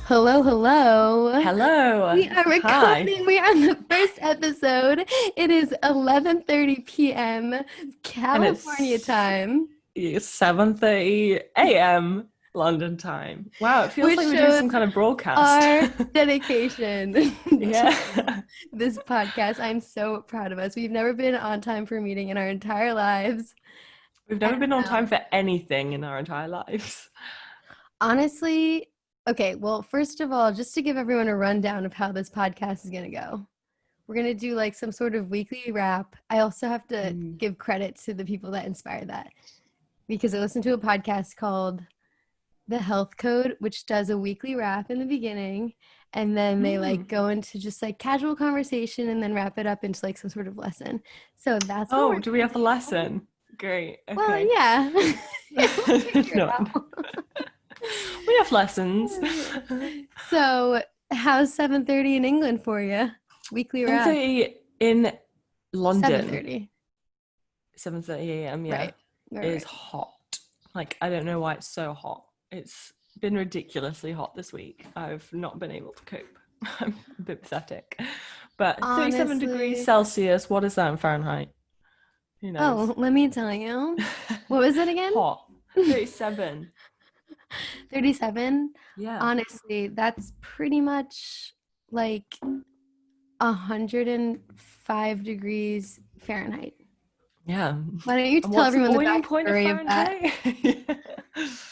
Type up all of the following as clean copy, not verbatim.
Hello, hello. Hello. We are recording. Hi. We are on the first episode. It is 11:30 p.m. And California time, 7:30 a.m. London time. Wow, it feels which like we're doing some shows kind of broadcast. our dedication Yeah. to this podcast. I'm so proud of us. We've never been on time for a meeting in our entire lives. We've never been on time for anything in our entire lives. Honestly, okay, well, first of all, just to give everyone a rundown of how this podcast is going to go. We're going to do like some sort of weekly wrap. I also have to give credit to the people that inspired that because I listened to a podcast called The Health Code, which does a weekly wrap in the beginning. And then they like go into just like casual conversation and then wrap it up into like some sort of lesson. So that's what we're do we have a lesson? Great. Okay. Well, yeah. No. We have lessons. So how's 7:30 in England for you? Weekly wrap. 7:30 in London. 7:30 a.m. Yeah. Right. It is hot. Like, I don't know why it's so hot. It's been ridiculously hot this week. I've not been able to cope. I'm a bit pathetic. But 37 degrees Celsius, what is that in Fahrenheit? Who knows? Oh, let me tell you. What was it again? Hot. 37. 37? Yeah. Honestly, that's pretty much like 105 degrees Fahrenheit. Yeah. Why don't you tell everyone the backstory of that?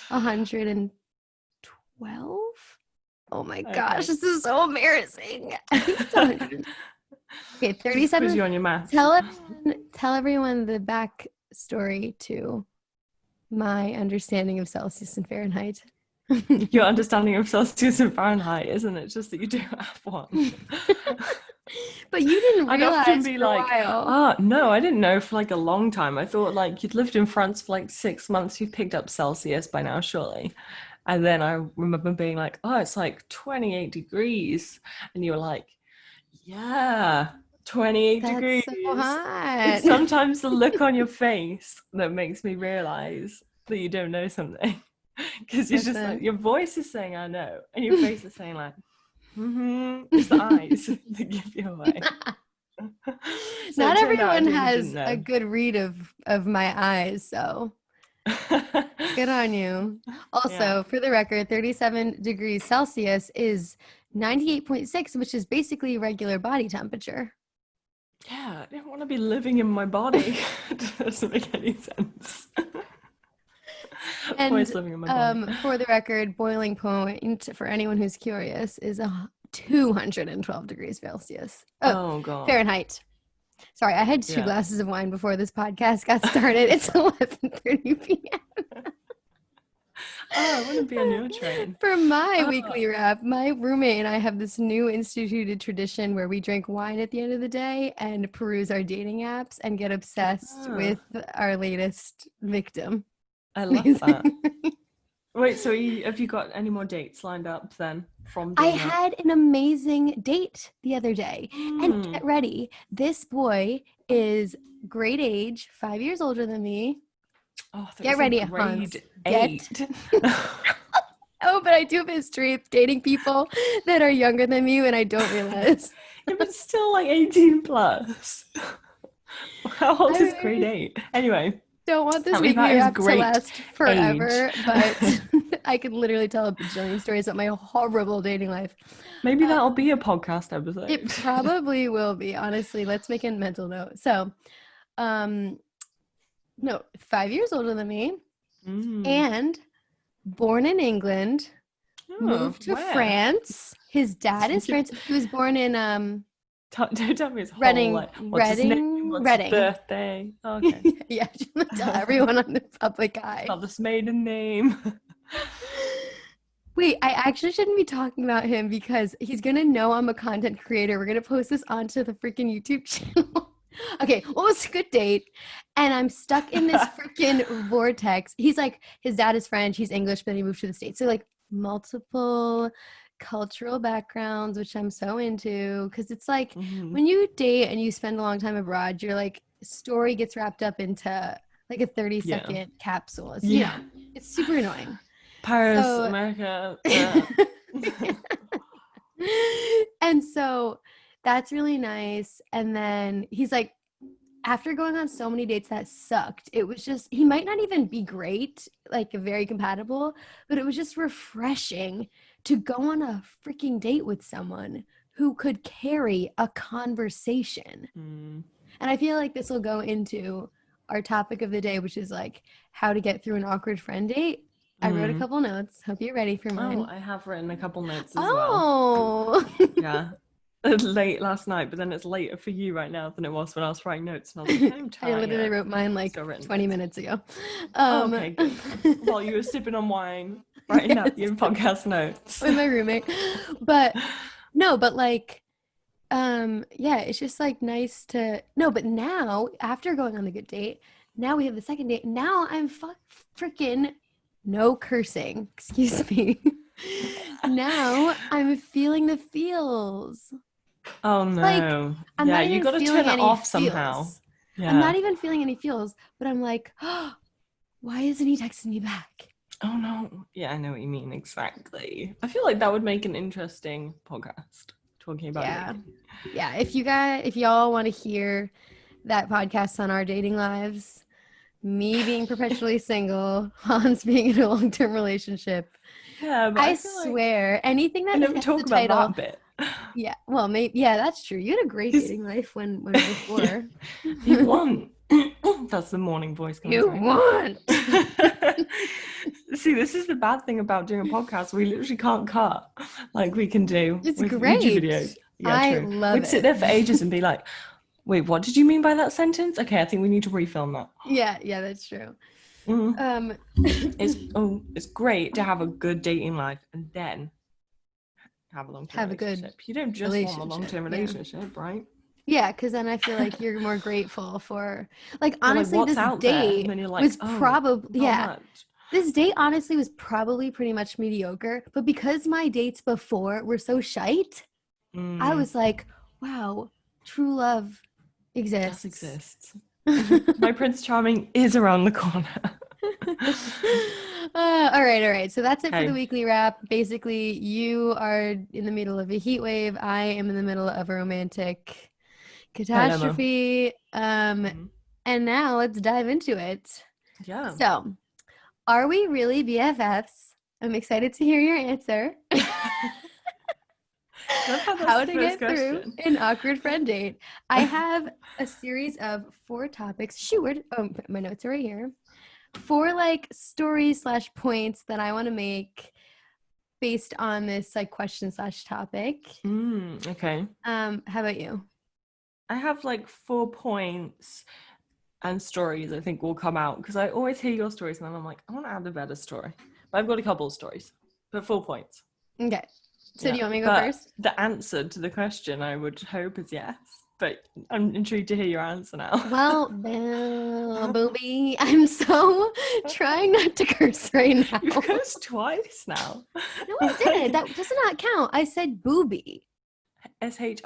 112? Oh my gosh, this is so embarrassing. I think it's 100. Okay, 37. You on your math. Tell everyone the backstory to my understanding of Celsius and Fahrenheit. Your understanding of Celsius and Fahrenheit, isn't it? Just that you do have one. But you didn't realize I'd often be for like, a while. No, I didn't know for like a long time. I thought like you'd lived in France for like 6 months. You've picked up Celsius by now, surely. And then I remember being like, oh, it's like 28 degrees. And you were like, yeah, 28 degrees. That's so hot. It's sometimes the look on your face that makes me realize that you don't know something. Because you're just like, your voice is saying, I know. And your face is saying like, it's the eyes that give you away. So not everyone has a good read of my eyes, so good on you. Also, for the record, 37 degrees Celsius is 98.6, which is basically regular body temperature. Yeah, I don't want to be living in my body. It doesn't make any sense. And living in my body. For the record, boiling point for anyone who's curious is 212 degrees Celsius. Oh God. Fahrenheit. Sorry, I had 2 glasses of wine before this podcast got started. It's 11:30 p.m. I want to be on your train. For my weekly wrap, my roommate and I have this new instituted tradition where we drink wine at the end of the day and peruse our dating apps and get obsessed with our latest victim. I love that. Wait, so have you got any more dates lined up then? I had an amazing date the other day. And get ready. This boy is grade age, 5 years older than me. Oh, get ready, Hans. 8. Oh, but I do have a history of dating people that are younger than me and I don't realize. Yeah, but still like 18 plus. How old is grade 8? Anyway. Don't want this weekly wrap to last forever, but I could literally tell a bajillion stories about my horrible dating life. Maybe that'll be a podcast episode. It probably will be, honestly. Let's make a mental note. So, 5 years older than me, and born in England, moved to France. His dad is French. He was born in don't tell me his Reading, whole, what's his name? What's Reading. His birthday. Oh, okay. Yeah, tell everyone on the public eye. Father's maiden name. Wait, I actually shouldn't be talking about him because he's gonna know I'm a content creator. We're gonna post this onto the freaking YouTube channel. Okay, well, it was a good date, and I'm stuck in this freaking vortex. He's like, his dad is French, he's English, but then he moved to the States. So like multiple cultural backgrounds, which I'm so into, because it's like when you date and you spend a long time abroad, your like story gets wrapped up into like a 30-second capsule. It's, it's super annoying. Paris, America. And so that's really nice. And then he's like, after going on so many dates that sucked, it was just, he might not even be great, like very compatible, but it was just refreshing to go on a freaking date with someone who could carry a conversation. And I feel like this will go into our topic of the day, which is like how to get through an awkward friend date. I wrote a couple notes. Hope you're ready for mine. Oh, I have written a couple notes as well. Oh. Yeah. It's late last night, but then it's later for you right now than it was when I was writing notes. And I was like, I'm tired. I literally wrote mine like 20 minutes ago. Okay, good. While you were sipping on wine, writing out your podcast notes. With my roommate. But no, but like, yeah, it's just like nice to, no, but now after going on the good date, now we have the second date. Now I'm freaking no cursing. Excuse me. Now I'm feeling the feels. Oh no. Like, I'm yeah, not you got to turn it off somehow. Yeah. I'm not even feeling any feels, but I'm like, oh, why isn't he texting me back? Oh no. Yeah, I know what you mean. Exactly. I feel like that would make an interesting podcast talking about dating. Yeah. If y'all want to hear that podcast on our dating lives, me being perpetually single, Hans being in a long-term relationship. Yeah, but I swear, like anything that I never talk about that bit. Yeah, well, maybe. Yeah, that's true. You had a great dating life when before. You want. That's the morning voice. You want. See, this is the bad thing about doing a podcast. We literally can't cut like we can do. It's with great. YouTube videos. Yeah, I true. love it. We'd sit there for ages and be like, wait, what did you mean by that sentence? Okay, I think we need to refilm that. Yeah, that's true. It's great to have a good dating life and then have a long-term relationship. You don't just want a long-term relationship, right? Yeah, because then I feel like you're more grateful for, like, honestly, like, this date was probably, this date honestly was probably pretty much mediocre, but because my dates before were so shite, I was like, wow, true love exists. Does exist. My Prince Charming is around the corner. All right. So that's it for the weekly wrap. Basically, you are in the middle of a heat wave. I am in the middle of a romantic catastrophe. And now let's dive into it. Yeah. So, are we really BFFs? I'm excited to hear your answer. How to get through an awkward friend date. I have a series of 4 topics. My notes are right here. 4 like stories / points that I want to make based on this like question / topic. Okay. How about you? I have like 4 points and stories I think will come out because I always hear your stories and then I'm like, I want to add a better story. But I've got a couple of stories, but 4 points. Okay. So do you want me to go first? The answer to the question I would hope is yes. But I'm intrigued to hear your answer now. Well, booby, I'm so trying not to curse right now. You've cursed twice now. No, I didn't. That does not count. I said booby. SHITE?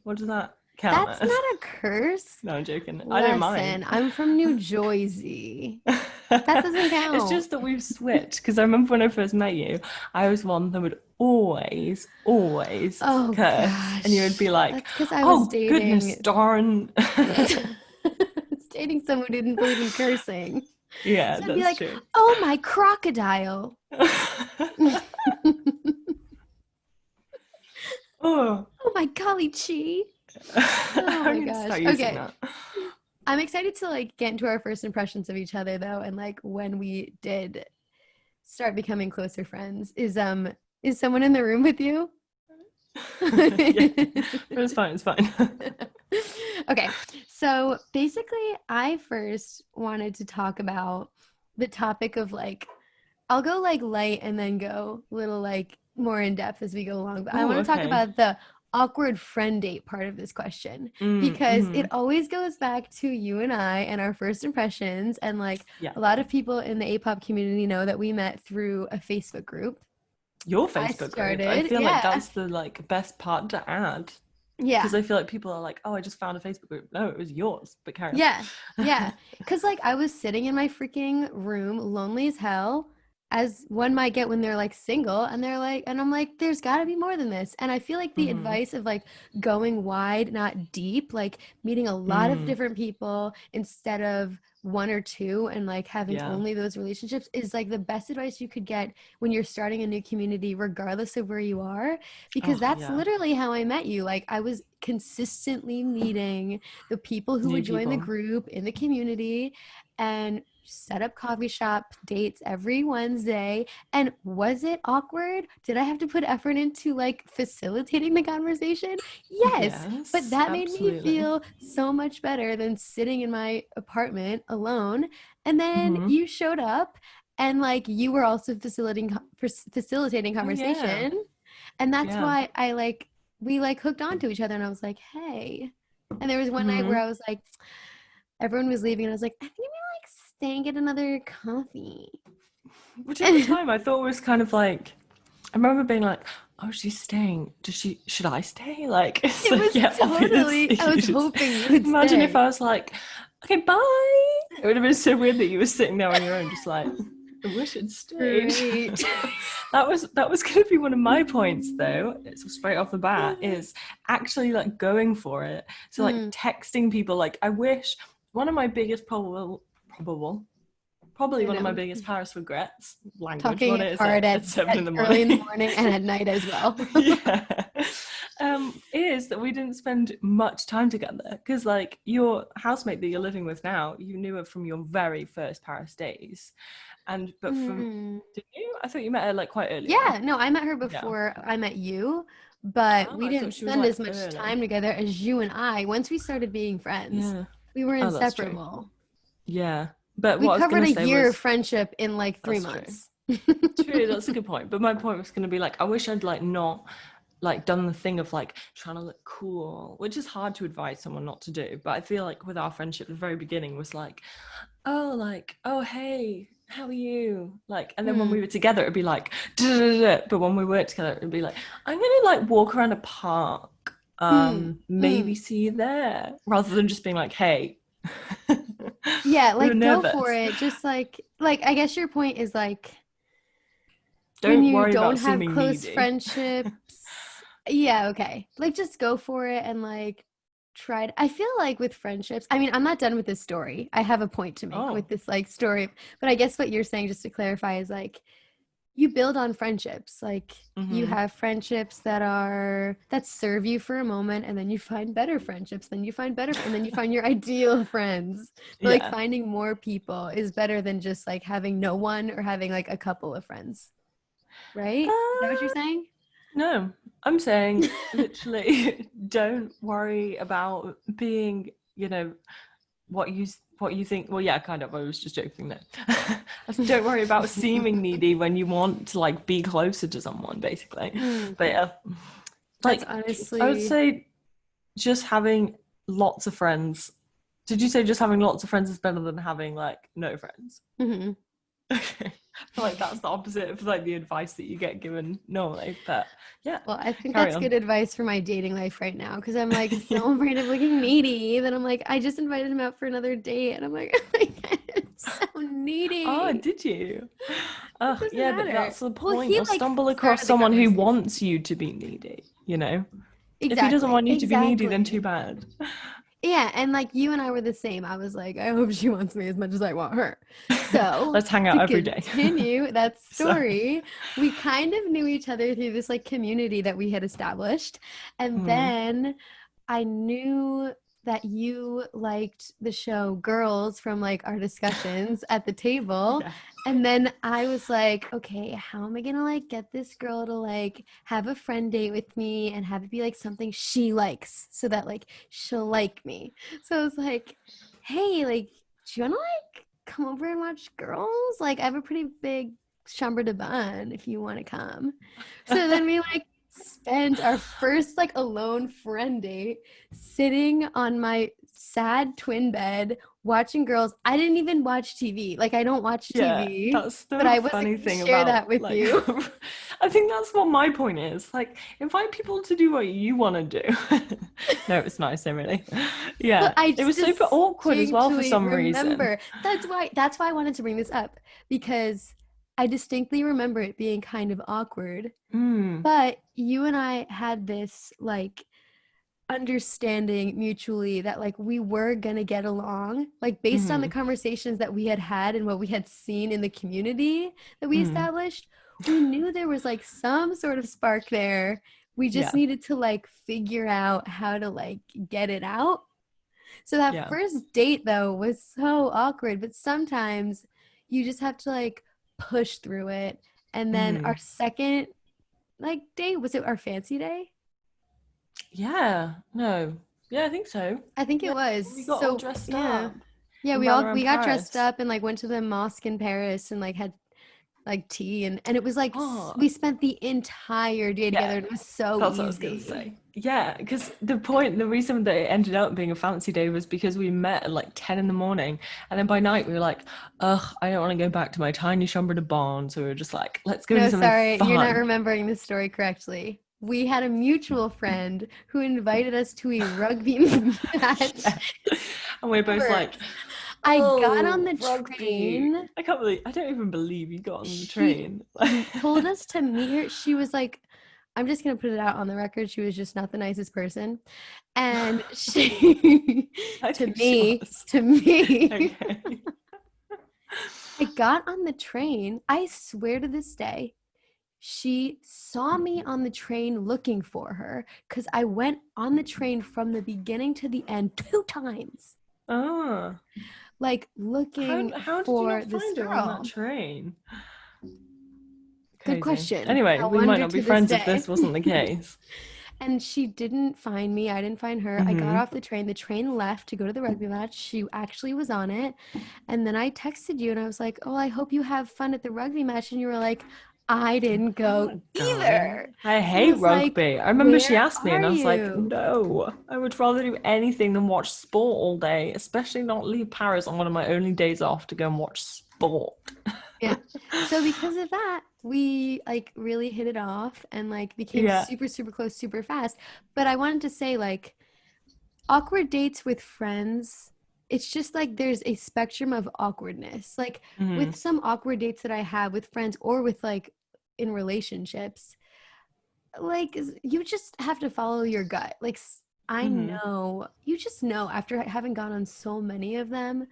What does that count That's as? not a curse. No, I'm joking. Listen, I don't mind. I'm from New Jersey. That doesn't count. It's just that we've switched. Because I remember when I first met you, I was one that would always curse. Gosh. And you would be like, that's because I was dating. Goodness darn. I was dating someone who didn't believe in cursing. Yeah, so that's I'd be like, true. Oh, my crocodile. Oh my golly gee. Oh my gosh. Okay. I'm excited to like get into our first impressions of each other though, and like when we did start becoming closer friends. Is someone in the room with you? It's fine. Okay. So basically I first wanted to talk about the topic of like, I'll go like light and then go a little like more in depth as we go along. But I want to talk about the awkward friend date part of this question because it always goes back to you and I and our first impressions. And like a lot of people in the APOP community know that we met through a Facebook group. Your Facebook group. I feel like that's the like best part to add. Yeah. Because I feel like people are like, oh, I just found a Facebook group. No, it was yours. But carry on. Yeah. Because like I was sitting in my freaking room, lonely as hell, as one might get when they're like single, and they're like, and I'm like, there's got to be more than this. And I feel like the advice of like going wide, not deep, like meeting a lot of different people instead of one or two, and like having only those relationships is like the best advice you could get when you're starting a new community, regardless of where you are, because that's literally how I met you. Like I was consistently meeting the people who would join the group in the community and set up coffee shop dates every Wednesday. And was it awkward? Did I have to put effort into like facilitating the conversation? Yes, but that made me feel so much better than sitting in my apartment alone. And then you showed up, and like you were also facilitating conversation. And that's why we like hooked onto each other, and I was like, hey. And there was one night where I was like, everyone was leaving, and I was like, I think staying, get another coffee. Which at the time I thought was kind of like, I remember being like, oh, she's staying. Should I stay? Like, it was totally, I was hoping you would imagine stay. if I was like, okay, bye. It would have been so weird that you were sitting there on your own, just like, I wish I'd stayed. That was going to be one of my points, though. It's straight off the bat, is actually like going for it. So like texting people, like I wish. One of my biggest probably one of my biggest Paris regrets, language, talking what it hard at 7 in the morning. Early in the morning and at night as well. Is that we didn't spend much time together, because like your housemate that you're living with now, you knew her from your very first Paris days. But from did you? I thought you met her like quite early. Yeah, no, I met her before I met you, but we didn't spend as much time together as you and I. Once we started being friends, we were inseparable. But we what covered I was a year of friendship in like 3 months. True, that's a good point. But my point was going to be like, I wish I'd like not like done the thing of like trying to look cool, which is hard to advise someone not to do. But I feel like with our friendship, the very beginning was like, oh hey, how are you? Like, and then when we were together, it'd be like, but when we weren't together, it'd be like, I'm gonna like walk around a park, maybe see you there, rather than just being like, hey. Yeah, like go for it. Just like I guess your point is like, don't worry about have seeming close needy. Friendships. Yeah, okay. Like just go for it and like try I feel like with friendships, I mean, I'm not done with this story. I have a point to make with this like story, but I guess what you're saying, just to clarify, is like you build on friendships. Like you have friendships that serve you for a moment, and then you find better friendships, then you find better, and then you find your ideal friends. But like finding more people is better than just like having no one or having like a couple of friends. Right? Is that what you're saying? No, I'm saying literally don't worry about being, what you think. Well, yeah, kind of. I was just joking there. Don't worry about seeming needy when you want to like be closer to someone, basically. But yeah, like honestly, I would say just having lots of friends. Did you say just having lots of friends is better than having like no friends? Okay. I feel like that's the opposite of like the advice that you get given normally, but yeah. Well, I think that's good advice for my dating life right now, because I'm like so afraid of looking needy. Then I'm like, I just invited him out for another date, and I'm like, oh my God, I'm so needy. Oh, did you? Yeah, but that's the point. You'll stumble across someone who wants you to be needy, Exactly. If he doesn't want you to be needy, then too bad. Yeah, and like you and I were the same. I was like, I hope she wants me as much as I want her. So let's hang out every day. Continue that story. We kind of knew each other through this like community that we had established, and then I knew that you liked the show Girls from like our discussions at the table. And then I was like, okay, how am I gonna like get this girl to like have a friend date with me and have it be like something she likes, so that like she'll like me. So I was like, hey, like, do you wanna like come over and watch Girls? Like, I have a pretty big chambre de bain if you want to come. So then we like spent our first like alone friend date sitting on my sad twin bed watching Girls. I didn't even watch TV. Like, I don't watch TV. That's the but I funny thing share about that with like, you. I think that's what my point is. Like, invite people to do what you want to do. No, it's nice, really. Yeah, it was super awkward as well for some reason. That's why I wanted to bring this up, because I distinctly remember it being kind of awkward, Mm. but you and I had this like understanding mutually that like we were gonna get along, like based on the Mm. conversations that we had had and what we had seen in the community that we Mm. established. We knew there was like some sort of spark there. We Yeah. just needed to like figure out how to like get it out. So that Yeah. first date though was so awkward, but sometimes you just have to like push through it. And then our second like date, was it our fancy day? Yeah. No. Yeah, I think so. I think it Yeah. was. We got all So dressed yeah. up Yeah, in we got dressed Paris. up and like went to the mosque in Paris and like had like tea and it was like Oh, we spent the entire day together yeah. and it was so That's what I was gonna easy. say. Yeah, because the reason that it ended up being a fancy day was because we met at like 10 in the morning, and then by night we were like, ugh, I don't want to go back to my tiny chambre de bonne. So we were just like, let's go do No, something sorry, you're not fun. remembering the story correctly. We had a mutual friend who invited us to a rugby match. Yeah. And we're both like, I got on oh, the rugby. train. I don't even believe you got on the She train. told us to meet her. She was like, I'm just gonna put it out on the record. She was just not the nicest person. And she I to think she me, was. to me, Okay. I got on the train. I swear to this day, she saw me on the train looking for her because I went on the train from the beginning to the end 2 times, Oh. like looking How did you for not this find her on that girl. train? Good Crazy. question. Anyway, I we might wonder not be to this friends if day. this wasn't the case. And she didn't find me. I didn't find her. I got off the train. The train left to go to the rugby match. She actually was on it. And then I texted you and I was like, oh, I hope you have fun at the rugby match. And you were like, I didn't go God darn it. either. I So I hate was like, rugby. I remember she where asked me and are I was like, you? no, I would rather do anything than watch sport all day, especially not leave Paris on one of my only days off to go and watch sport. Yeah. So because of that, we like really hit it off and like became Yeah. super, super close, super fast. But I wanted to say like awkward dates with friends, it's just like there's a spectrum of awkwardness. Like with Mhm. some awkward dates that I have with friends or with like in relationships, like you just have to follow your gut. Like I Mhm. know, you just know after having gone on so many of them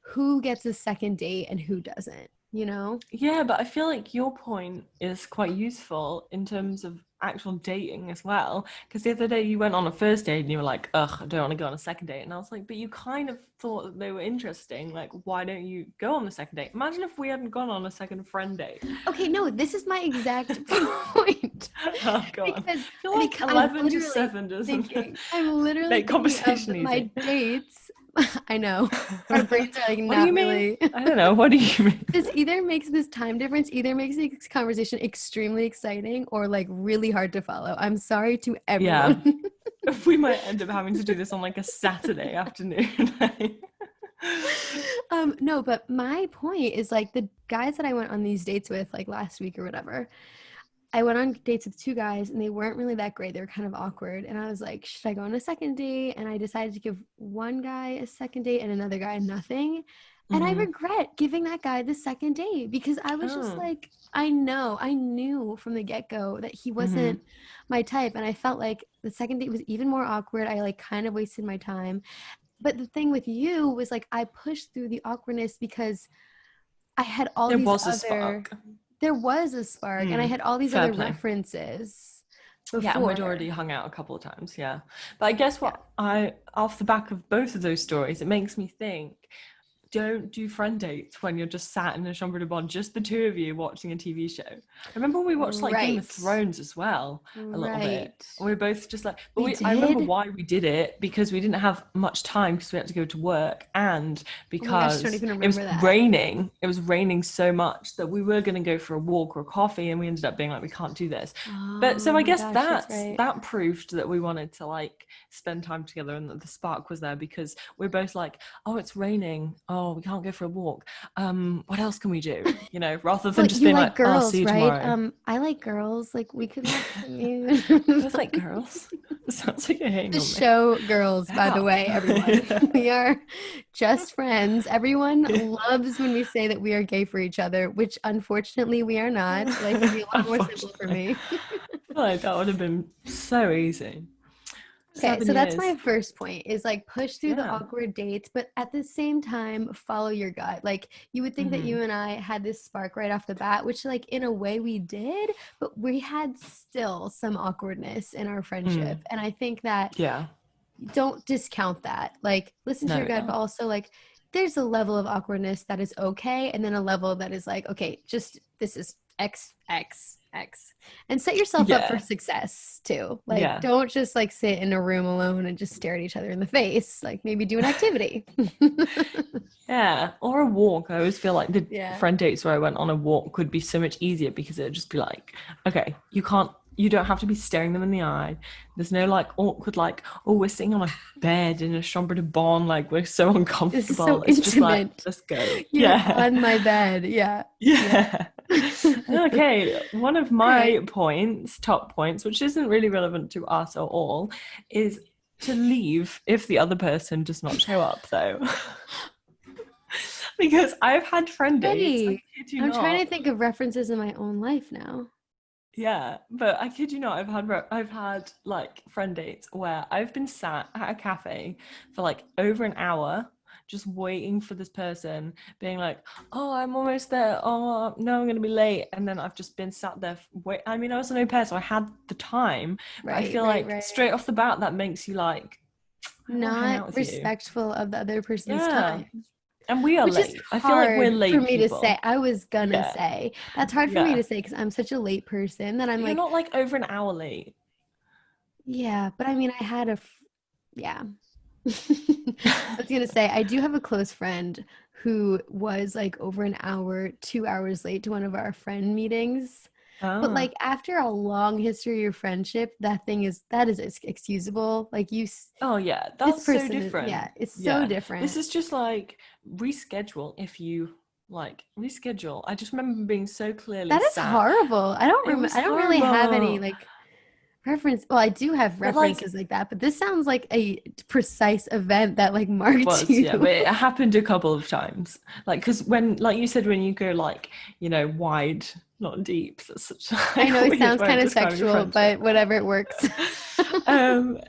who gets a second date and who doesn't, you know? Yeah, but I feel like your point is quite useful in terms of actual dating as well. Because the other day you went on a first date and you were like, ugh, I don't want to go on a second date. And I was like, but you kind of thought that they were interesting. Like, why don't you go on the second date? Imagine if we hadn't gone on a second friend date. Okay, no, this is my exact point. Oh, God. I Because feel like I'm 11 to literally 7 doesn't thinking, I'm literally make thinking of conversation my easy. dates. I know. Our brains are like What do you not mean? really. I don't know. What do you mean? This either makes this time difference, either makes this conversation extremely exciting or like really hard to follow. I'm sorry to Yeah. everyone. We might end up having to do this on like a Saturday afternoon. No, but my point is like the guys that I went on these dates with like last week or whatever, I went on dates with 2 guys and they weren't really that great. They were kind of awkward. And I was like, should I go on a second date? And I decided to give one guy a second date and another guy nothing. And I Mhm. regret giving that guy the second date because I was just Oh. like, I knew from the get-go that he Mhm. wasn't my type. And I felt like the second date was even more awkward. I like kind of wasted my time. But the thing with you was like, I pushed through the awkwardness because I had all There these was a other, spark. there was a spark and I had all these Fair other play. references Yeah, and we'd already before. hung out a couple of times, yeah. But I guess Yeah. what off the back of both of those stories, it makes me think, don't do friend dates when you're just sat in a chambre de bonne, just the two of you watching a TV show. I remember when we watched like Game of Right. Thrones as well, a little bit. Right. We were both just like, but We I remember did. why we did it because we didn't have much time because we had to go to work and Oh my gosh, I don't because even it was remember that. raining. It was raining so much that we were going to go for a walk or a coffee and we ended up being like, we can't do this. But so Oh I my guess gosh, that's right. that proved that we wanted to like spend time together and that the spark was there because we're both like, oh, it's raining. Oh, oh, we can't go for a walk. What else can we do? You know, rather than just you being like like, oh, I'll girls, see you right? tomorrow. I like girls. Like we could have Both like girls. It sounds like you're hating the on me. show girls, by the Yeah. way, everyone. We are just friends. Everyone loves when we say that we are gay for each other, which unfortunately we are not. Life would be a lot more simple for Unfortunately, me. I feel like that would have been so easy. Okay, 7 so that's years. my first point is like push through the Yeah. awkward dates, but at the same time, follow your gut. Like you would think that Hmm. you and I had this spark right off the bat, which like in a way we did, but we had still some awkwardness in our friendship. Mm. And I think that Yeah. don't discount that. Like listen to No, your gut, but no. also like there's a level of awkwardness that is okay, and then a level that is like, okay, just this is X, and set yourself up for Yeah. success too. Like Yeah. don't just like sit in a room alone and just stare at each other in the face. Like maybe do an activity. Yeah. Or a walk. I always feel like the Yeah. friend dates where I went on a walk would be so much easier because it would just be like, okay, you don't have to be staring them in the eye. There's no like awkward, like, oh, we're sitting on a bed in a chambre de bonne, like we're so This is so uncomfortable. It's just like, intimate. let's go. You're Yeah. on my bed. Yeah. Yeah. Yeah. Okay. One of All right. my top points, which isn't really relevant to us at all, is to leave if the other person does not show up, though. Because I've had friend dates, I Hey, kid you I'm trying not. to think of references in my own life now. Yeah, but I kid you not, I've had like friend dates where I've been sat at a cafe for like over an hour just waiting for this person, being like, oh, I'm almost there. Oh, no, I'm gonna be late. And then I've just been sat there. I mean, I was an au pair, so I had the time. But I feel like Right. straight off the bat, that makes you like, I want to hang Not out with you. respectful of the other person's Yeah. time, And we are which is late. I feel like we're hard for late me to say. people. I was gonna Yeah. say that's hard for me Yeah. to say because I'm such a late person that I'm But you're like, not like over an hour late. yeah, but I mean, I had yeah. I was gonna say I do have a close friend who was like over an hour, 2 hours late to one of our friend meetings. But Ah. like after a long history of friendship, that is excusable. Like Oh yeah, this that's so person is, different. yeah, it's so Yeah. This different. is just like reschedule if you like reschedule. I just remember being so clearly That is sat. horrible. It was I don't really have any horrible. like reference. Well, I do have But like references like that, but this sounds like a precise event that like it marked was, yeah, but you. it happened a couple of times. Like, because when, like you said, when you go like, wide, not deep, that's such I like know a it weird sounds way of kind of describing a sexual, friendship. but whatever, it works.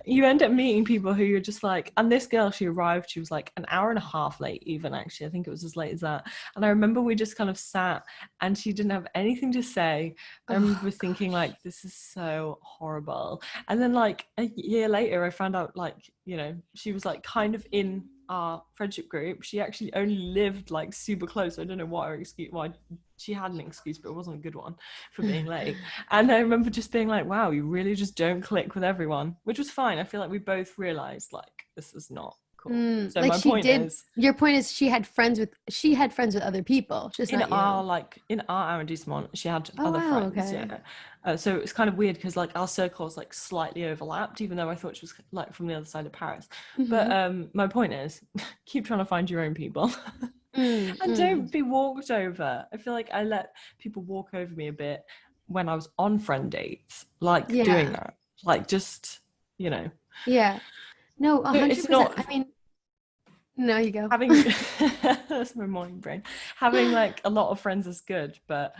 You end up meeting people who you're just like, and this girl, she arrived, she was like an hour and a half late, even actually. I think it was as late as that. And I remember we just kind of sat and she didn't have anything to say. I Oh remember thinking, gosh. like, this is so horrible. And then, like, a year later, I found out, like, she was like kind of in our friendship group. She actually only lived like super close. I don't know what her excuse, why she had an excuse, but it wasn't a good one for being late. And I remember just being like, wow, you really just don't click with everyone, which was fine. I feel like we both realized like this is not cool. So Like my she point did. is, Your point is she had friends with other people, just not you. in our arrondissement, she had Oh other wow, friends. okay. Yeah. So it's kind of weird because like our circles like slightly overlapped, even though I thought she was like from the other side of Paris. But Mm-hmm. my point is, keep trying to find your own people. And Mm. don't be walked over. I feel like I let people walk over me a bit when I was on friend dates, like doing Yeah. that. Like just, you know. Yeah. No, It's 100%. not I mean, no, you go. having that's my morning brain. Having like a lot of friends is good, but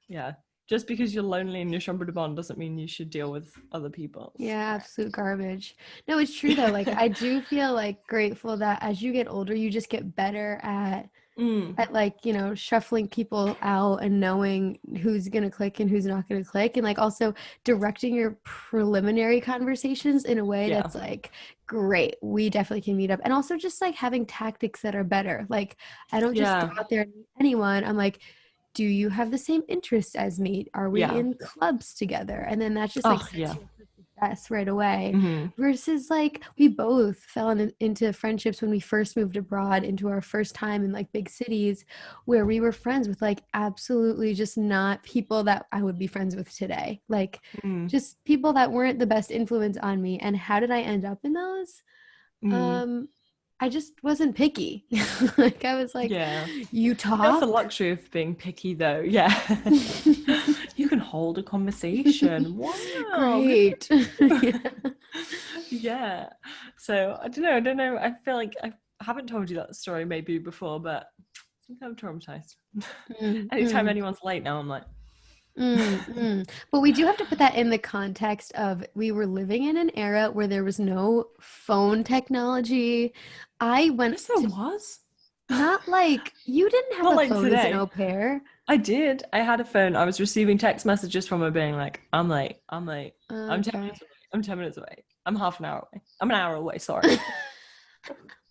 yeah, just because you're lonely in your chambre de bonne doesn't mean you should deal with other people's Yeah, crap. absolute garbage. No, it's true though. Like I do feel like grateful that as you get older, you just get better Mm, at like, shuffling people out and knowing who's going to click and who's not going to click, and like also directing your preliminary conversations in a way yeah. that's like, great, we definitely can meet up. And also just like having tactics that are better. Like I don't just go Yeah. out there and meet anyone. I'm like, do you have the same interests as me? Are we Yeah. in clubs together? And then that just like Oh, sets yeah. you up for success right away. Hmm. Versus like we both fell into friendships when we first moved abroad into our first time in like big cities, where we were friends with like absolutely just not people that I would be friends with today. Like Mm, just people that weren't the best influence on me. And how did I end up in those? mm. Um, I just wasn't picky. Like I was like, Yeah. you That's the talk. luxury of being picky though. Yeah. You can hold a conversation. Wow. Good Great. Yeah. Yeah. So I don't know. I feel like I haven't told you that story maybe before, but I think I'm traumatized. Mm, Anytime mm, anyone's late now, I'm like, But we do have to put that in the context of we were living in an era where there was no phone technology. I went yes, there to was. not like you didn't have Not a like phone as an today. au pair. I did. I had a phone. I was receiving text messages from her being like, I'm late. I'm late. I'm 10 Okay. minutes away. I'm 10 minutes away. I'm half an hour away. I'm an hour away. Sorry.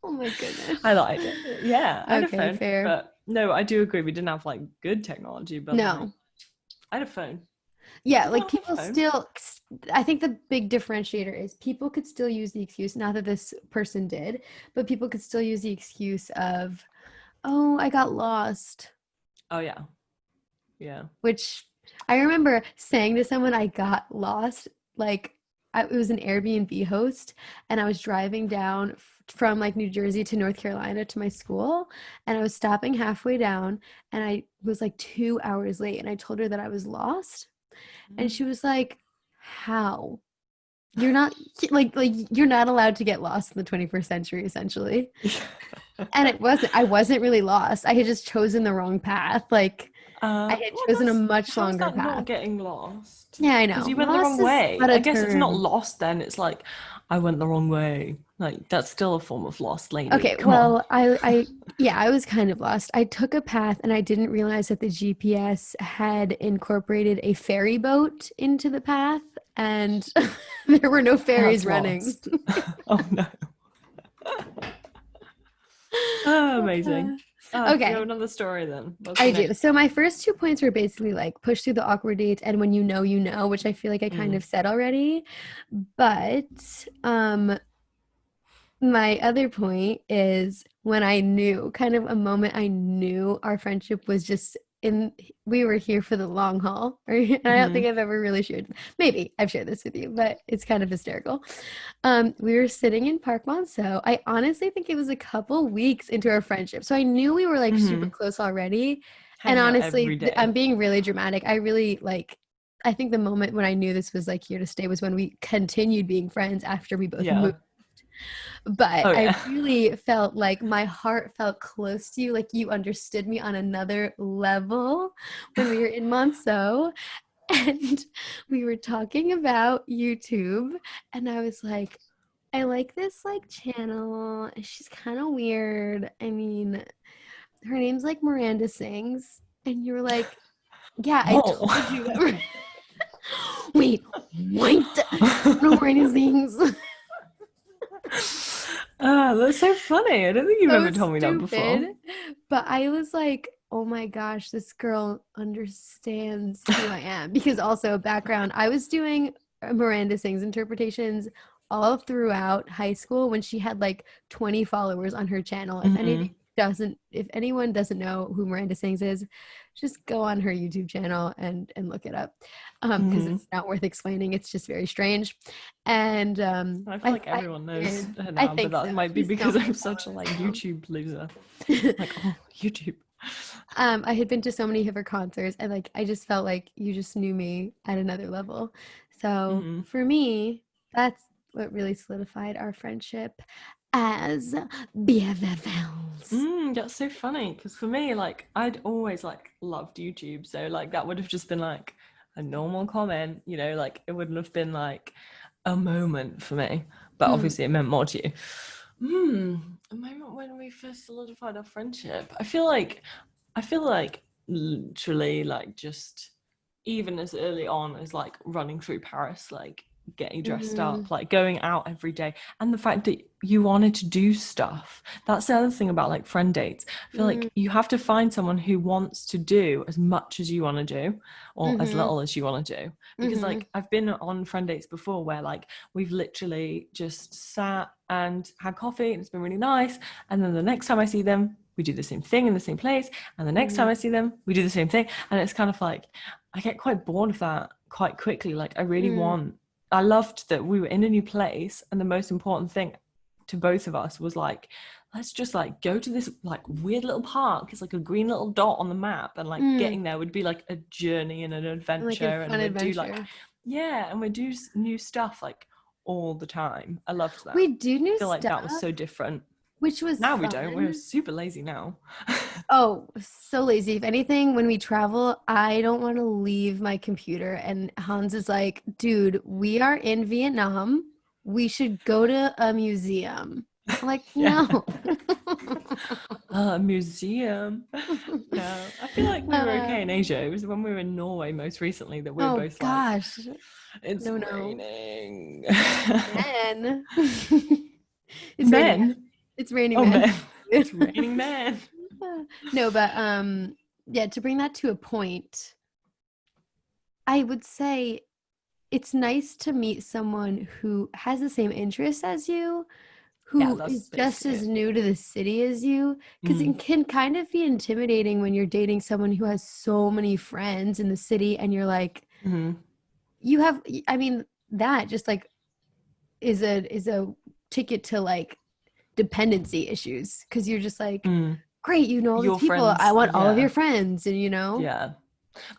Oh my goodness. I lied. Yeah, I had a Okay, phone. fair. But no, I do agree. We didn't have like good technology, but like No. I had a phone. Yeah, People like have a people phone. still, I think the big differentiator is people could still use the excuse, not that this person did, but people could still use the excuse of, oh, I got lost, Oh, yeah. Yeah. which I remember saying to someone, I got lost. Like, it was an Airbnb host, and I was driving down from like New Jersey to North Carolina to my school, and I was stopping halfway down, and I was like 2 hours late, and I told her that I was lost. And she was like, how? You're not like you're not allowed to get lost in the 21st century, essentially. And I wasn't really lost. I had just chosen the wrong path. Like I had Well, chosen a that's much how is longer that not path. getting lost? Yeah, I Because know. you went the wrong Lost is way. not a I guess it's not term. lost then. It's like I went the wrong way. Like that's still a form of lost, lady. Okay, Come on. well, yeah, I was kind of lost. I took a path and I didn't realize that the GPS had incorporated a ferry boat into the path, and there were no ferries That's running. lost. Oh no. Oh, amazing. Do you have Okay, another story then? What's I the do. next? So my first 2 points were basically like push through the awkward dates and when you know, which I feel like I kind Mm. of said already. But my other point is when I knew, kind of a moment I knew our friendship was just in, we were here for the long haul. Right? And I don't think Hmm. I've ever really shared, maybe I've shared this with you, but it's kind of hysterical. We were sitting in Park Monceau. I honestly think it was a couple weeks into our friendship. So I knew we were like super Hmm. close already. And Hanging out every honestly, I'm day. being really dramatic. I really like, I think the moment when I knew this was like here to stay was when we continued being friends after we both Yeah. moved. But Oh I yeah. really felt like my heart felt close to you, like you understood me on another level when we were in Monceau. And we were talking about YouTube, and I was like, I like this like channel. She's kind of weird. I mean, her name's like Miranda Sings. And you were like, yeah, I told you that. Oh. Wait, wait. No Miranda Sings. Ah, that's so funny. I don't think you've So ever told me that stupid. before. But I was like, oh my gosh, this girl understands who I am. Because also, background, I was doing Miranda Sings interpretations all throughout high school when she had like 20 followers on her channel. Hmm. If anyone doesn't know who Miranda Sings is, just go on her YouTube channel and look it up. Because Hmm. it's not worth explaining. It's just very strange. And I feel like I everyone knows figured, her I now, but think so. that might be She's so because many I'm such a like followers YouTube loser. now. Like, oh, YouTube. I had been to so many of her concerts and like I just felt like you just knew me at another level. So Hmm. for me, that's what really solidified our friendship as BFFs. That's so funny because for me, like, I'd always like loved YouTube, so like that would have just been like a normal comment, like it wouldn't have been like a moment for me, but Hmm. obviously it meant more to you. A moment when we first solidified our friendship. I feel like literally like just even as early on as like running through Paris, like getting dressed Mhm. up, like going out every day, and the fact that you wanted to do stuff. That's the other thing about like friend dates. I feel Mm. like you have to find someone who wants to do as much as you want to do or as Mhm. little as you want to do. Because Mhm. like I've been on friend dates before where like we've literally just sat and had coffee and it's been really nice. And then the next time I see them, we do the same thing in the same place. And the next time Mhm. I see them, we do the same thing. And it's kind of like I get quite bored of that quite quickly. Like I Mm. loved that we were in a new place, and the most important thing to both of us was like, let's just like go to this like weird little park. It's like a green little dot on the map, and like getting there would be like a journey and an adventure, like a fun and we'd adventure. do like and we'd do new stuff like all the time. I loved that. We do new I feel stuff, like that was so different. which was now fun. we don't. We're super lazy now. Oh, so lazy. If anything, when we travel, I don't want to leave my computer. And Hans is like, dude, we are in Vietnam. We should go to a museum. I'm like, no. A museum. No, I feel like we were okay in Asia. It was when we were in Norway most recently that we were both gosh. like, it's raining. Men. It's men. raining. It's raining men. men. It's raining men. No, but yeah, to bring that to a point, I would say it's nice to meet someone who has the same interests as you, who is just as new to the city as you, because it can kind of be intimidating when you're dating someone who has so many friends in the city, and you're like, you have, I mean, that just like is a ticket to like dependency issues, because you're just like, great, you know all these people, friends, I want all of your friends, and you know. Yeah,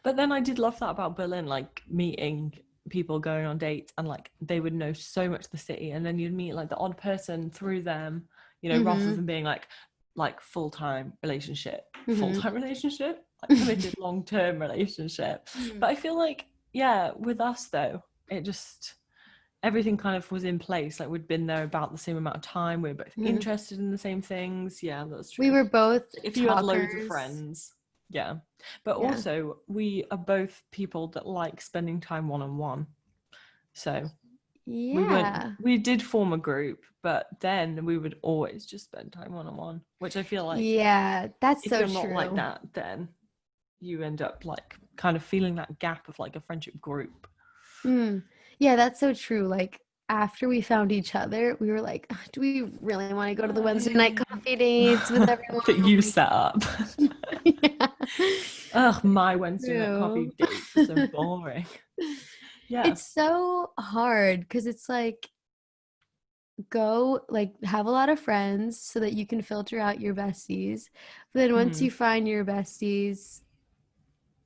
but then I did love that about Berlin, like meeting people, going on dates, and like they would know so much of the city, and then you'd meet like the odd person through them, you know, rather than being like full-time relationship, full-time relationship, like committed long-term relationship. But I feel like, yeah, with us though, it just, everything kind of was in place. Like we'd been there about the same amount of time. We were both interested in the same things. Yeah, that's true. We were both if you had loads of friends. Yeah. But also we are both people that like spending time one-on-one. So we did form a group, but then we would always just spend time one-on-one, which I feel like, that's if so you're true. not like that, then you end up like kind of feeling that gap of like a friendship group. Yeah, that's so true. Like after we found each other, we were like, do we really want to go to the Wednesday night coffee dates with everyone that you set up? Ugh, my Wednesday night coffee dates are so boring. Yeah, it's so hard because it's like, go like have a lot of friends so that you can filter out your besties, but then once you find your besties,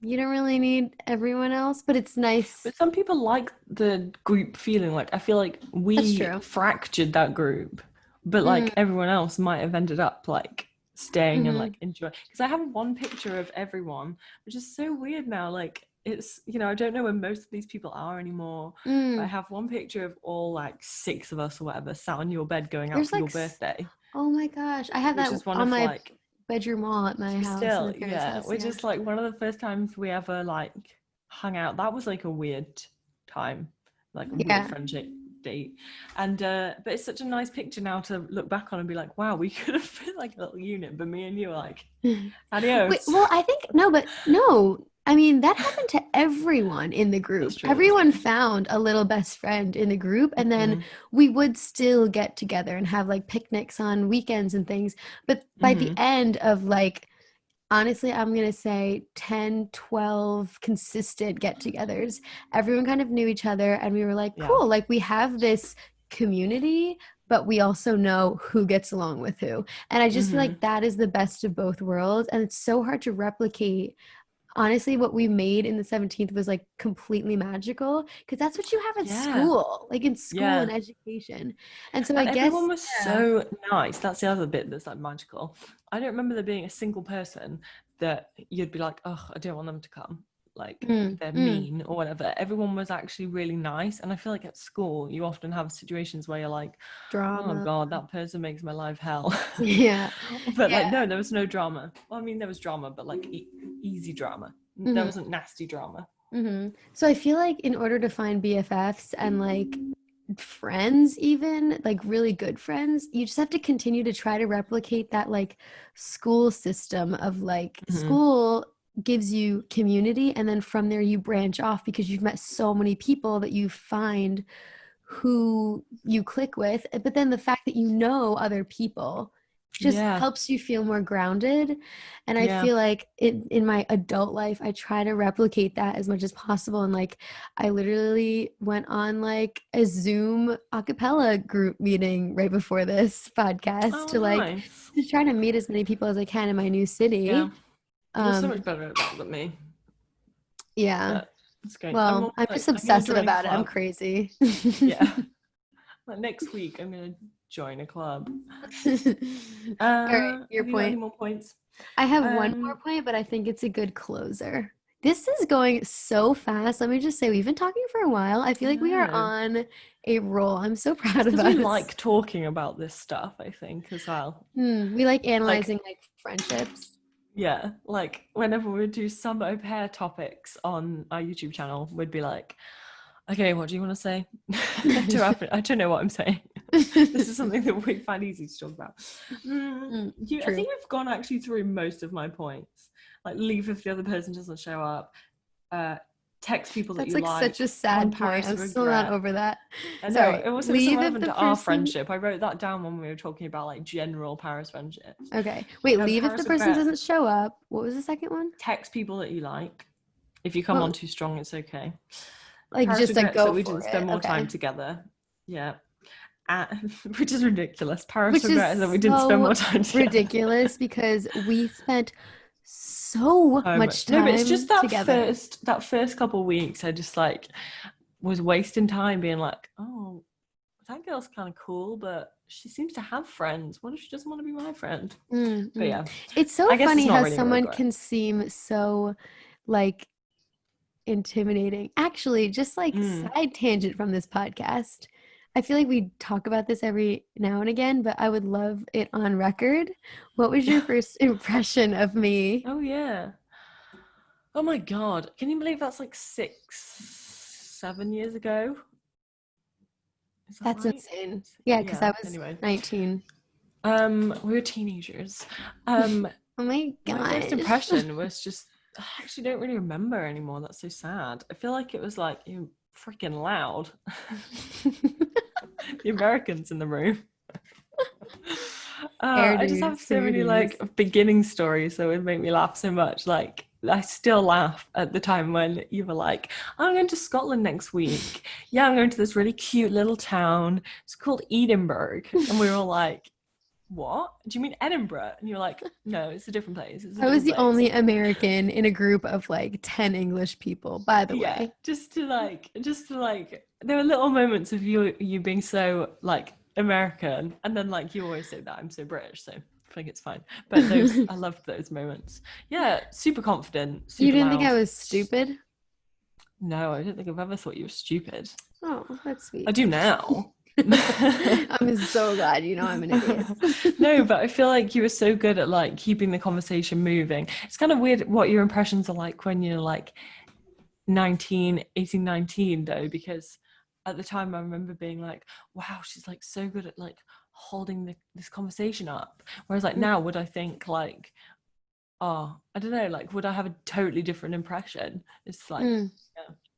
you don't really need everyone else. But it's nice. But some people like the group feeling. Like I feel like we fractured that group, but like everyone else might have ended up like staying and like enjoying. Because I have one picture of everyone, which is so weird now. Like it's, you know, I don't know where most of these people are anymore. But I have one picture of all like 6 of us or whatever sat on your bed going out for your birthday. Oh my gosh, I have that on my like bedroom wall at my house. Still, which is like one of the first times we ever like hung out. That was like a weird time, like a weird friendship date. And but it's such a nice picture now to look back on and be like, wow, we could have been like a little unit, but me and you are like, adios. Wait, well, I think no, I mean, that happened to everyone in the group. Everyone found a little best friend in the group, and then we would still get together and have like picnics on weekends and things. But by the end of like, honestly, I'm going to say 10, 12 consistent get-togethers, everyone kind of knew each other, and we were like, cool, like we have this community, but we also know who gets along with who. And I just feel like that is the best of both worlds, and it's so hard to replicate. Honestly, what we made in the 17th was like completely magical, because that's what you have at school, like in school and education. And so I guess everyone was so nice. That's the other bit that's like magical. I don't remember there being a single person that you'd be like, oh, I don't want them to come, like they're mean or whatever. Everyone was actually really nice. And I feel like at school you often have situations where you're like, drama. Oh god, that person makes my life hell. But like, no, there was no drama. Well, I mean, there was drama, but like easy drama. There wasn't nasty drama. So I feel like in order to find BFFs and like friends, even like really good friends, you just have to continue to try to replicate that like school system of like school gives you community, and then from there you branch off because you've met so many people that you find who you click with. But then the fact that you know other people just helps you feel more grounded. And I feel like in my adult life, I try to replicate that as much as possible. And like, I literally went on like a Zoom a cappella group meeting right before this podcast to try to meet as many people as I can in my new city. Yeah. You're so much better at that than me. Yeah. That's great. Well, I'm just obsessive about it. I'm crazy. Yeah. Like next week, I'm going to join a club. All right, your point. Any more points? I have one more point, but I think it's a good closer. This is going so fast. Let me just say, we've been talking for a while. I feel like we are on a roll. I'm so proud of us. We like talking about this stuff, I think, as well. We like analyzing like friendships. Yeah, like whenever we do some au pair topics on our YouTube channel, we'd be like, okay, what do you want to say? I don't know what I'm saying. This is something that we find easy to talk about. I think we've gone actually through most of my points. Like, leave if the other person doesn't show up. Text people that you like. That's like such a sad point. I'm still not over that. I know. Sorry, it wasn't relevant to our friendship. I wrote that down when we were talking about like general Paris friendships. Okay. Wait, leave if the person doesn't show up. What was the second one? Text people that you like. If you come on too strong, it's okay. Like, just like go for it. We didn't spend more time together. Yeah. Which is ridiculous. Paris regrets that we didn't spend more time together. Ridiculous, because we spent so much time. No, but it's just that first couple of weeks, I just like was wasting time being like, oh, that girl's kind of cool, but she seems to have friends. What if she doesn't want to be my friend? But yeah, it's so funny how someone can seem so like intimidating. Actually, just like side tangent from this podcast, I feel like we talk about this every now and again, but I would love it on record. What was your first impression of me? Oh yeah. Oh my God. Can you believe that's like 6-7 years ago? That's right? Insane. Yeah, because I was 19. We were teenagers. Oh my God. My first impression was just, I actually don't really remember anymore. That's so sad. I feel like it was like, you freaking loud. The Americans in the room. I just have so many like beginning stories that would make me laugh so much. Like, I still laugh at the time when you were like, I'm going to Scotland next week. Yeah, I'm going to this really cute little town. It's called Edinburgh. And we were all like, what? Do you mean Edinburgh? And you're like, no, it's a different place. I was the only American in a group of like 10 English people, by the way. Just to like, there were little moments of you being so like American, and then like you always say that I'm so British, so I think it's fine. But I loved those moments. Yeah, super confident. Super you didn't loud. think I was stupid? No, I don't think I've ever thought you were stupid. Oh, that's sweet. I do now. I'm so glad you know I'm an idiot. No, but I feel like you were so good at like keeping the conversation moving. It's kind of weird what your impressions are like when you're like 18, 19 though, because at the time I remember being like, wow, she's like so good at like holding this conversation up. Whereas like now, would I think like, oh, I don't know, like would I have a totally different impression? It's like, yeah.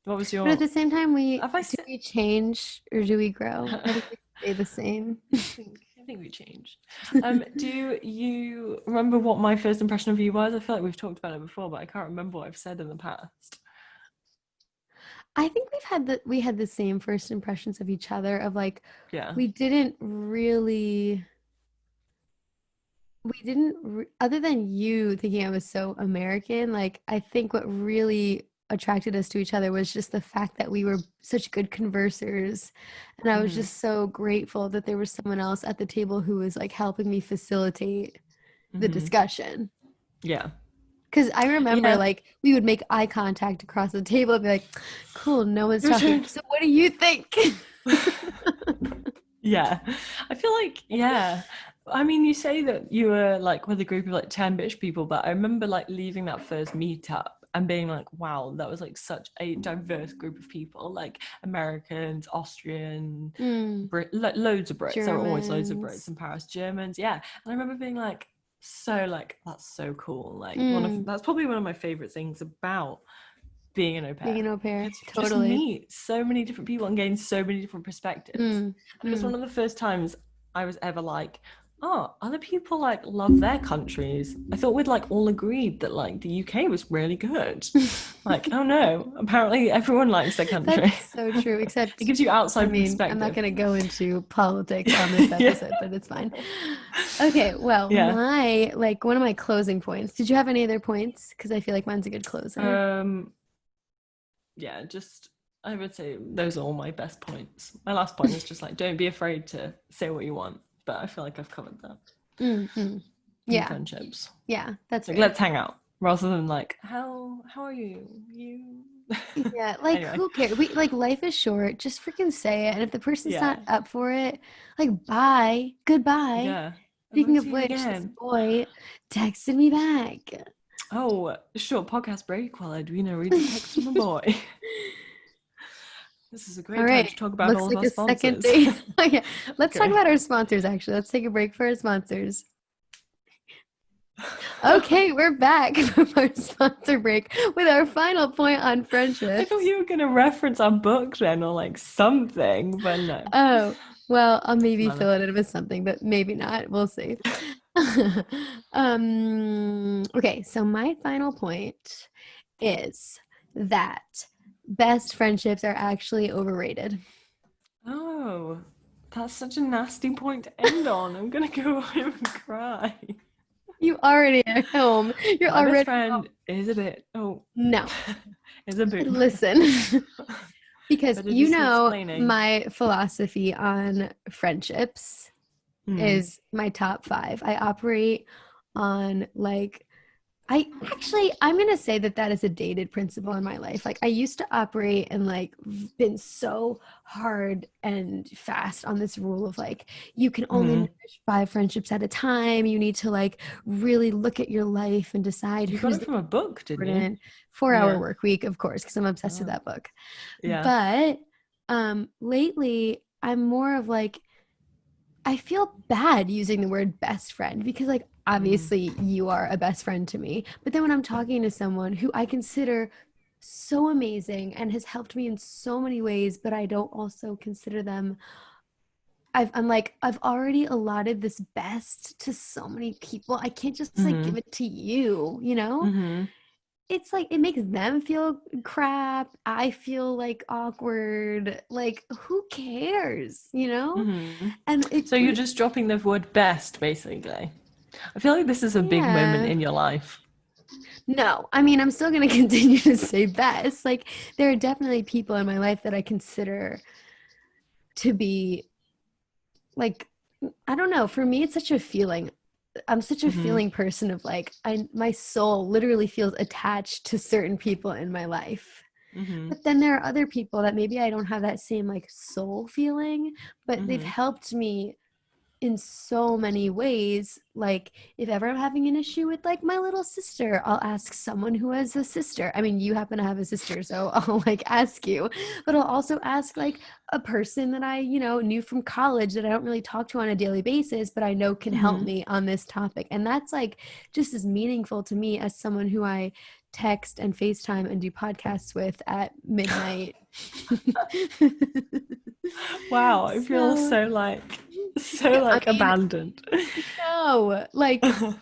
What was your? But at the same time, do we change or do we grow? Or do we stay the same? I think we changed. Do you remember what my first impression of you was? I feel like we've talked about it before, but I can't remember what I've said in the past. I think we had the same first impressions of each other of like, we didn't other than you thinking I was so American, like I think what really attracted us to each other was just the fact that we were such good conversers, and I was just so grateful that there was someone else at the table who was like helping me facilitate the discussion. Yeah. Because I remember, like, we would make eye contact across the table and be like, cool, no one's talking. So what do you think? Yeah. I feel like, I mean, you say that you were, like, with a group of, like, 10 British people, but I remember, like, leaving that first meetup and being like, wow, that was, like, such a diverse group of people. Like, Americans, Austrian, loads of Brits. There were always loads of Brits in Paris. Germans, yeah. And I remember being like, so like that's so cool, like that's probably one of my favorite things about being an au pair. Totally. Just meet so many different people and gain so many different perspectives. And it was one of the first times I was ever like, oh, other people like love their countries. I thought we'd like all agreed that like the UK was really good. Like, oh no, apparently everyone likes their country. That's so true, It except, gives you outside I mean, I'm not perspective. going to go into politics on this episode, Yeah. but it's fine. Okay, well, Yeah. one of my closing points. Did you have any other points? Because I feel like mine's a good closer. Yeah, just I would say those are all my best points. My last point is just like don't be afraid to say what you want. But I feel like I've covered that Mm-hmm. in Yeah, friendships. yeah, that's Like fair. let's hang out rather than like how are you? You Yeah, like anyway. who cares? We like life is short. Just freaking say it. And if the person's Yeah. not up for it, like bye, goodbye. Yeah. I Speaking won't of see you which, this again. boy texted me back. Oh, short podcast break while Edwina reads a text from a boy. This is a All great time right, to talk about looks all of like our a second sponsors. date. Yeah, let's talk Okay. about our sponsors. Actually, let's take a break for our sponsors. Okay, we're back from our sponsor break with our final point on I friendships. thought you were going to reference our book then or like something, but no. Oh, well, I'll maybe None. fill it in with something, but maybe not. We'll see. Okay, so my final point is that best friendships are actually overrated. Oh, that's such a nasty point to end on. I'm going to go home and cry. You already at home. You're My best already friend is a bit, no. is a boob. Listen. Because Better do you some know explaining. my philosophy on friendships is my top 5. I operate on like I'm gonna say that is a dated principle in my life. Like I used to operate and like been so hard and fast on this rule of like you can only nourish 5 friendships at a time. You need to like really look at your life and decide You got who's it the from a book, didn't you? important 4-hour Yeah. work week, of course, because I'm obsessed with Oh, that book. yeah. But lately I'm more of like I feel bad using the word best friend because, like, obviously you are a best friend to me. But then when I'm talking to someone who I consider so amazing and has helped me in so many ways, but I don't also consider them, I'm like, I've already allotted this best to so many people. I can't just like give it to you, you know? It's like it makes them feel crap. I feel like awkward. Like, who cares, you know? And So you're just dropping the word best, basically. I feel like this is a big moment yeah. in your life. No, I mean, I'm still going to continue to say best. Like, there are definitely people in my life that I consider to be like, I don't know. For me, it's such a feeling. I'm such a feeling person of like, my soul literally feels attached to certain people in my life. But then there are other people that maybe I don't have that same like soul feeling, but they've helped me in so many ways. Like if ever I'm having an issue with like my little sister, I'll ask someone who has a sister. I mean, you happen to have a sister, so I'll like ask you, but I'll also ask like a person that I, knew from college that I don't really talk to on a daily basis, but I know can help me on this topic. And that's like just as meaningful to me as someone who I text and FaceTime and do podcasts with at midnight. Wow, I feel so I mean, abandoned. no, like No,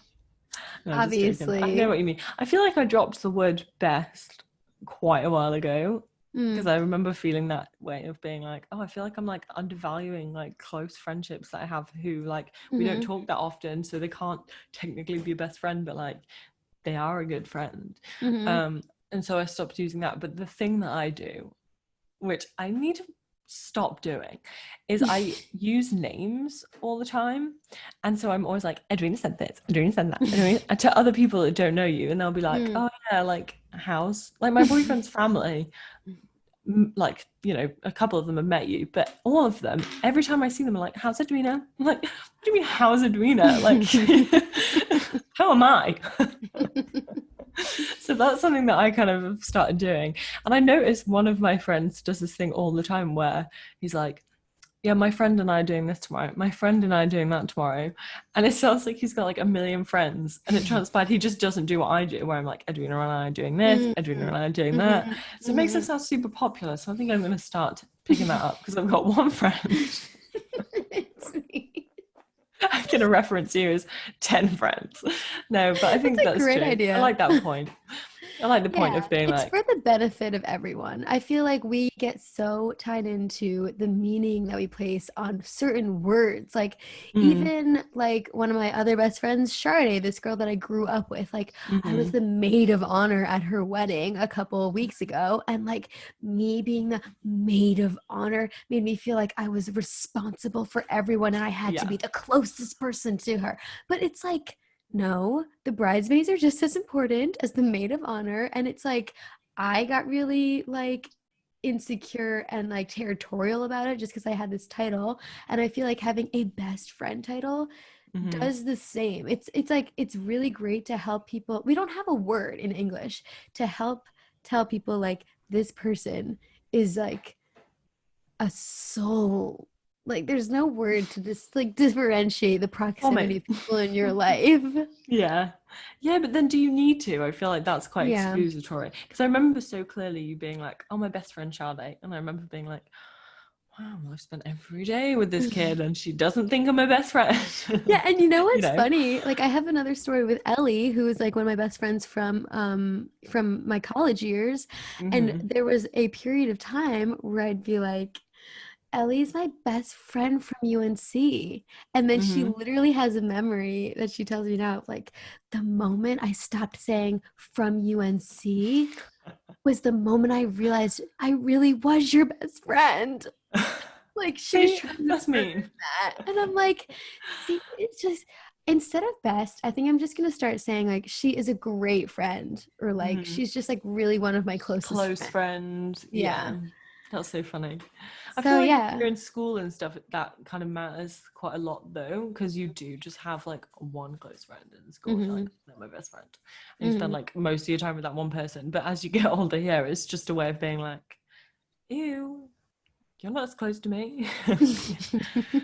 I'm just joking. I know obviously. what you mean. I feel like I dropped the word best quite a while ago because I remember feeling that way of being like, oh, I feel like I'm like undervaluing like close friendships that I have who like we don't talk that often, so they can't technically be a best friend, but like they are a good friend. And so I stopped using that. But the thing that I do, which I need to stop doing, is I use names all the time. And so I'm always like, Edwina said this, Edwina said that, Edwina, to other people that don't know you. And they'll be like, oh yeah, like how's, like my boyfriend's family, like, a couple of them have met you, but all of them, every time I see them, I'm like, how's Edwina? I'm like, what do you mean, how's Edwina? Like, how am I? So that's something that I kind of started doing. And I noticed one of my friends does this thing all the time where he's like, yeah, my friend and I are doing this tomorrow. My friend and I are doing that tomorrow. And it sounds like he's got like a million friends. And it transpired he just doesn't do what I do, where I'm like, Edwina and I are doing this, Edwina and I are doing that. So it makes us sound super popular. So I think I'm going to start picking that up because I've got one friend. It's me. I'm going to reference you as 10 friends. No, but I think that's a great true. idea. I like that point. I like the point of being it's like, for the benefit of everyone. I feel like we get so tied into the meaning that we place on certain words. Like even like one of my other best friends, Sharday, this girl that I grew up with, like I was the maid of honor at her wedding a couple of weeks ago, and like me being the maid of honor made me feel like I was responsible for everyone and I had to be the closest person to her. But it's like, no, the bridesmaids are just as important as the maid of honor. And it's like, I got really like insecure and like territorial about it just because I had this title. And I feel like having a best friend title does the same. It's like, it's really great to help people. We don't have a word in English to help tell people like this person is like a soul. Like there's no word to just like differentiate the proximity of people in your life. Yeah, but then do you need to? I feel like that's quite Yeah. excusatory, because I remember so clearly you being like, oh, my best friend Sade, and I remember being like, wow, I've spent every day with this kid and she doesn't think I'm my best friend. Yeah, and you know what's funny? Like I have another story with Ellie, who is like one of my best friends from my college years. And there was a period of time where I'd be like, Ellie's my best friend from UNC. And then she literally has a memory that she tells me now of like, the moment I stopped saying from UNC was the moment I realized I really was your best friend. Like she that's mean. that. And I'm like, see, it's just instead of best, I think I'm just gonna start saying like she is a great friend, or like she's just like really one of my close friends. Yeah. That's so funny. I feel like if you're in school and stuff, that kind of matters quite a lot though, because you do just have like one close friend in school. You're like, they're my best friend. And you spend like most of your time with that one person. But as you get older, it's just a way of being like, ew, you're not as close to me.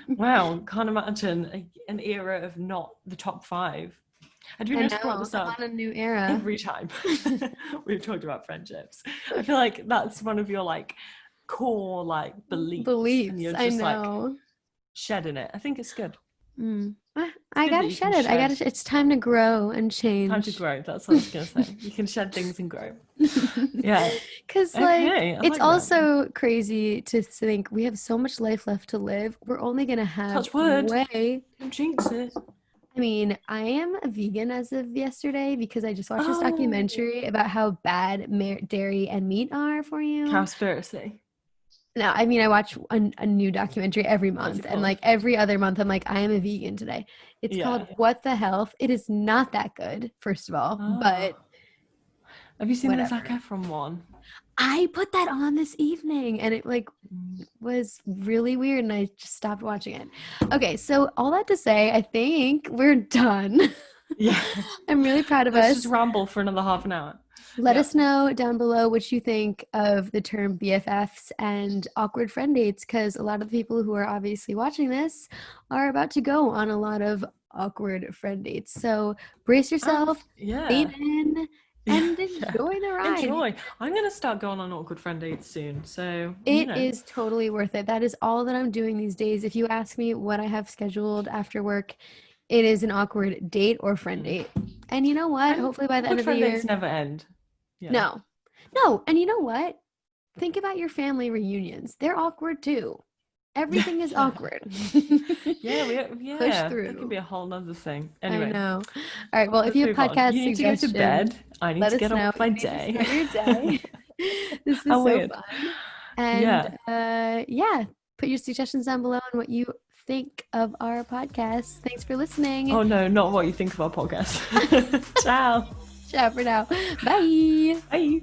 Wow, can't imagine an era of not the top 5. And we just brought this up on a new era every time we've talked about friendships. I feel like that's one of your like core like beliefs, and you're just like shedding it. I think it's good. I gotta shed it. It's time to grow and change. Time to grow. That's what I was gonna say. You can shed things and grow. Yeah, because like it's also crazy to think we have so much life left to live. We're only gonna have touch wood. Don't jinx it. I mean, I am a vegan as of yesterday because I just watched this documentary about how bad dairy and meat are for you. Cowspiracy. No, I mean, I watch a new documentary every month, and like every other month, I'm like, I am a vegan today. It's called What the Health. It is not that good, first of all, but have you seen the Zac Efron one? I put that on this evening, and it like was really weird, and I just stopped watching it. Okay, so all that to say, I think we're done. Yeah, I'm really proud of us. Let's just ramble for another half an hour. Let us know down below what you think of the term BFFs and awkward friend dates, because a lot of the people who are obviously watching this are about to go on a lot of awkward friend dates. So brace yourself, lean in, and enjoy the ride. Enjoy. I'm going to start going on awkward friend dates soon. So it is totally worth it. That is all that I'm doing these days. If you ask me what I have scheduled after work, it is an awkward date or friend date. And you know what? Hopefully by the end of the year. Friend dates never end. Yeah. No. And you know what? Think about your family reunions. They're awkward too. Everything is awkward. Push through. That could be a whole nother thing. Anyway. I know. All right. Well, if you have podcast you need to go to bed. I need to get on with my day. Your day. This was so fun. And put your suggestions down below on what you think of our podcast. Thanks for listening. Oh no, not what you think of our podcast. Ciao. Ciao for now. Bye. Bye.